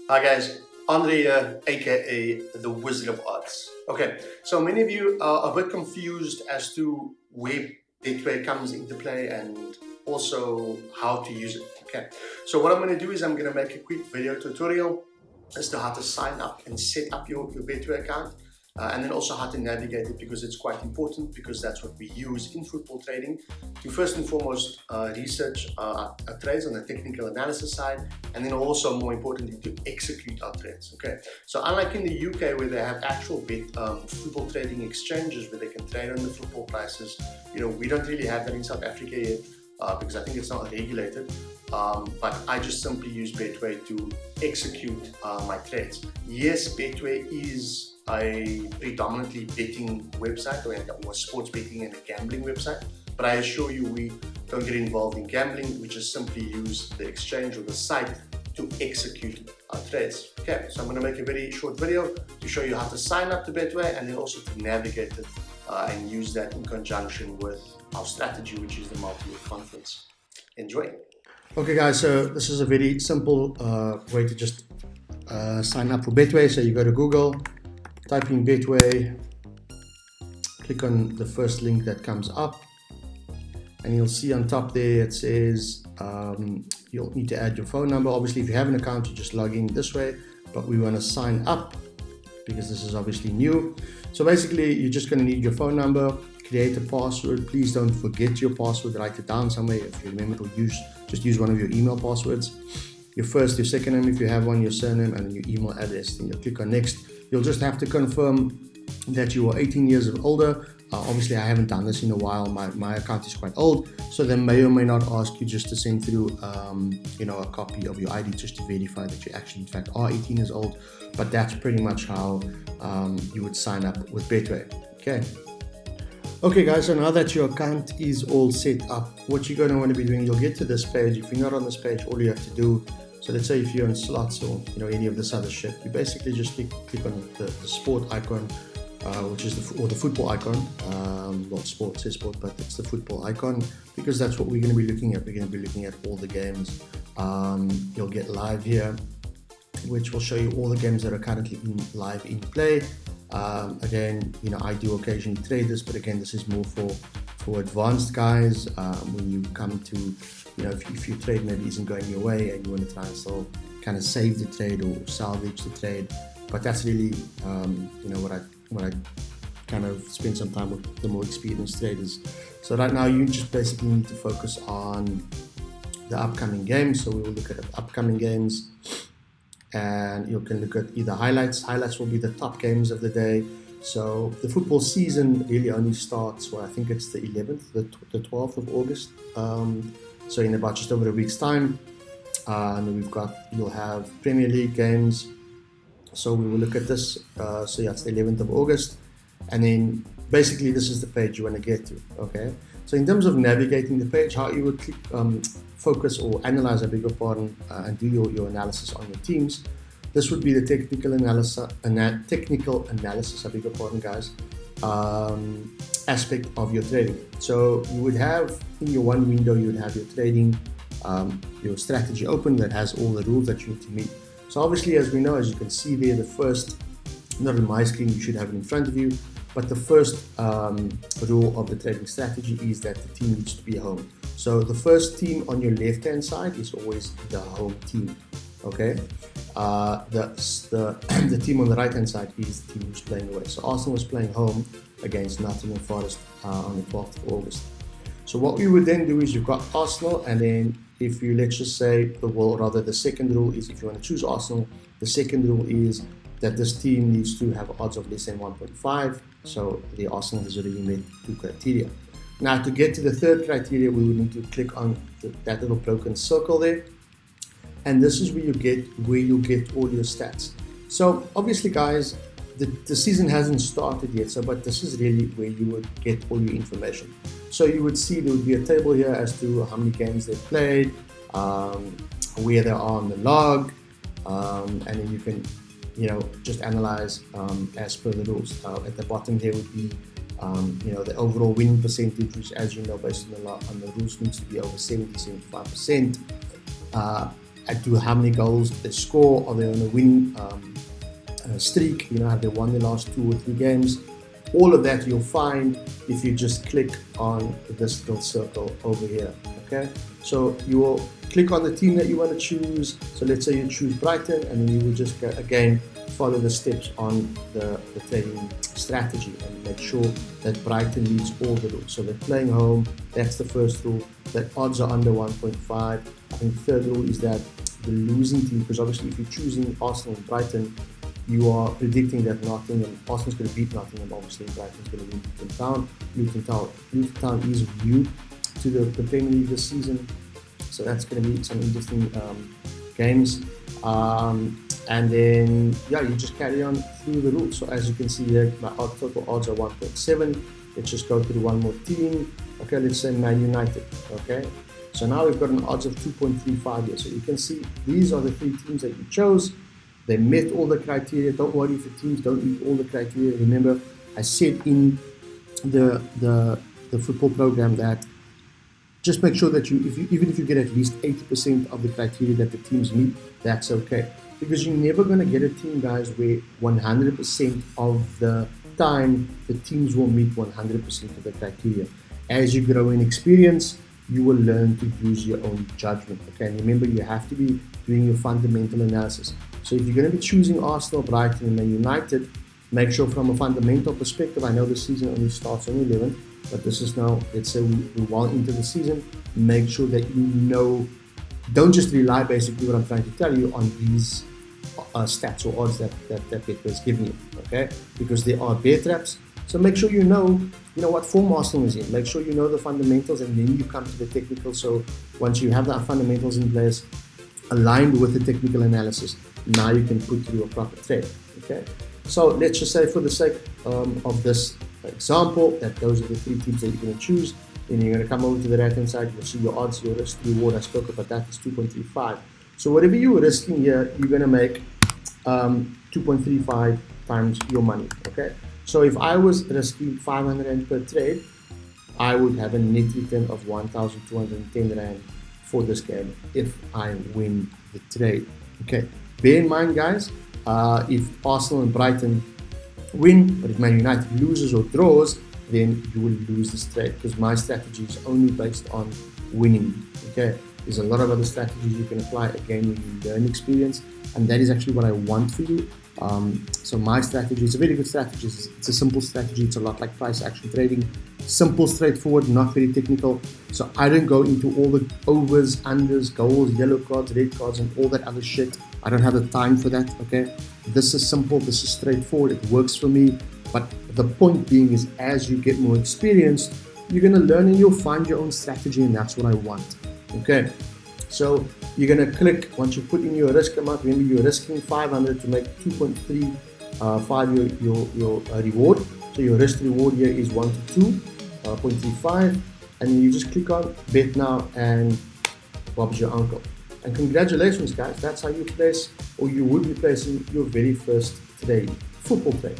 Hi guys, Andre here, aka the Wizard of Odds. Okay, so many of you are a bit confused as to where Betway comes into play and also how to use it. Okay, so what I'm going to do is I'm going to make a quick video tutorial as to how to sign up and set up your Betway account. And then also how to navigate it, because it's quite important, because that's what we use in football trading to first and foremost research our trades on the technical analysis side, and then also more importantly to execute our trades. Okay, so unlike in the UK where they have actual football trading exchanges where they can trade on the football prices, we don't really have that in South Africa yet. Because I think it's not regulated, but I just simply use Betway to execute my trades. Yes, Betway is a predominantly betting website or sports betting and a gambling website, but I assure you we don't get involved in gambling. We just simply use the exchange or the site to execute our trades. Okay, so I'm going to make a very short video to show you how to sign up to Betway and then also to navigate it and use that in conjunction with our strategy, which is the multi-week conference. Enjoy. Okay guys, so this is a very simple way to just sign up for Betway. So you go to Google, type in Betway, click on the first link that comes up, and you'll see on top there it says you'll need to add your phone number. Obviously if you have an account, you just log in this way, but we want to sign up because this is obviously new. So basically you're just going to need your phone number, create a password. Please don't forget your password, write it down somewhere. If you remember to just use one of your email passwords. Your first, your second name if you have one, your surname, and your email address. Then you'll click on next. You'll just have to confirm that you are 18 years or older. Obviously I haven't done this in a while. My account is quite old, so they may or may not ask you just to send through a copy of your ID just to verify that you actually in fact are 18 years old. But that's pretty much how you would sign up with Betway. Okay guys, so now that your account is all set up, what you're going to want to be doing, you'll get to this page. If you're not on this page, all you have to do, so let's say if you're on slots or any of this other shit, you basically just click on the sport icon, which is the football icon. Well, sport says sport, but it's the football icon, because that's what we're going to be looking at. We're going to be looking at all the games. You'll get live here, which will show you all the games that are currently live in play. Again, I do occasionally trade this, but again, this is more for advanced guys. When you come to, if your trade maybe isn't going your way and you want to try and still kind of save the trade or salvage the trade. But that's really, what I kind of spend some time with the more experienced traders. So right now, you just basically need to focus on the upcoming games. So we will look at the upcoming games. And you can look at either highlights. Highlights will be the top games of the day. So the football season really only starts, I think it's the 11th, the 12th of August. So in about just over a week's time. And you'll have Premier League games. So we will look at this. So yeah, it's the 11th of August. And then basically this is the page you want to get to, okay? So in terms of navigating the page, how you would click, focus or analyze, I beg your pardon, and do your analysis on your teams. This would be the technical analysis, I beg your pardon guys, aspect of your trading. So you would have, in your one window, you would have your trading, your strategy open that has all the rules that you need to meet. So obviously, as we know, as you can see there, the first, not on my screen, you should have it in front of you, but the first rule of the trading strategy is that the team needs to be home. So the first team on your left-hand side is always the home team, okay? The team on the right-hand side is the team who's playing away. So Arsenal was playing home against Nottingham Forest on the 12th of August. So what we would then do is you've got Arsenal, and then if you, let's just say, the second rule is, if you want to choose Arsenal, the second rule is that this team needs to have odds of less than 1.5. So the Arsenal has already met 2 criteria. Now to get to the third criteria, we would need to click on that little broken circle there. And this is where you get all your stats. So obviously guys, the season hasn't started yet, but this is really where you would get all your information. So you would see there would be a table here as to how many games they've played, where they are on the log, and then you can just analyze as per the rules. At the bottom there would be the overall winning percentage, which, as you know, based on the rules, needs to be over 70-75%. do how many goals they score, are they on a win streak, have they won the last 2 or 3 games. All of that you'll find if you just click on this little circle over here. Okay, so you will click on the team that you want to choose. So let's say you choose Brighton, and then you will just again follow the steps on the trading strategy and make sure that Brighton meets all the rules. So they're playing home, that's the first rule, that odds are under 1.5. I think the third rule is that the losing team, because obviously if you're choosing Arsenal and Brighton, you are predicting that Arsenal's going to beat Nottingham, obviously Brighton's going to win Luton Town. Luton Town is new to the Premier League this season, so that's going to be some interesting games. And then you just carry on through the rules. So as you can see here, my total odds are 1.7. Let's just go through one more team. Okay, let's say Man United. Okay, so now we've got an odds of 2.35 here. So you can see these are the 3 teams that you chose. They met all the criteria. Don't worry if the teams don't meet all the criteria. Remember, I said in the football program that just make sure that even if you get at least 80% of the criteria that the teams meet, that's okay. Because you're never going to get a team, guys, where 100% of the time the teams will meet 100% of the criteria. As you grow in experience, you will learn to use your own judgment. Okay, and remember, you have to be doing your fundamental analysis. So if you're going to be choosing Arsenal, Brighton, and Man United, make sure from a fundamental perspective, I know the season only starts on 11th, but this is now, let's say we're well into the season, make sure that you know, don't just rely basically what I'm trying to tell you on these stats or odds that Betway is giving you, okay? Because they are bear traps. So make sure you know what form Arsenal is in. Make sure you know the fundamentals, and then you come to the technical. So once you have the fundamentals in place, aligned with the technical analysis, now you can put through a proper trade, okay? So let's just say for the sake of this example, that those are the 3 teams that you're going to choose. Then you're going to come over to the right-hand side, you'll see your odds, your risk, reward. I spoke about that, is 2.35. So whatever you're risking here, you're going to make 2.35 times your money, okay? So if I was risking 500 Rand per trade, I would have a net return of 1,210 Rand for this game if I win the trade, okay? Bear in mind, guys, if Arsenal and Brighton win, but if Man United loses or draws, then you will lose this trade, because my strategy is only based on winning, okay? There's a lot of other strategies you can apply, again, when you learn experience, and that is actually what I want for you. So my strategy is a very good strategy. It's a simple strategy. It's a lot like price action trading. Simple, straightforward, not very technical. So I don't go into all the overs, unders, goals, yellow cards, red cards, and all that other shit. I don't have the time for that, okay? This is simple. This is straightforward. It works for me. But the point being is, as you get more experienced, you're going to learn and you'll find your own strategy, and that's what I want, okay? So you're going to click, once you put in your risk amount, remember you're risking 500 to make 2.35 your reward. So your risk reward here is 1 to 2.35, and then you just click on bet now, and Bob's your uncle. And congratulations, guys, that's how you place, or you will be placing your very first trade, football trade.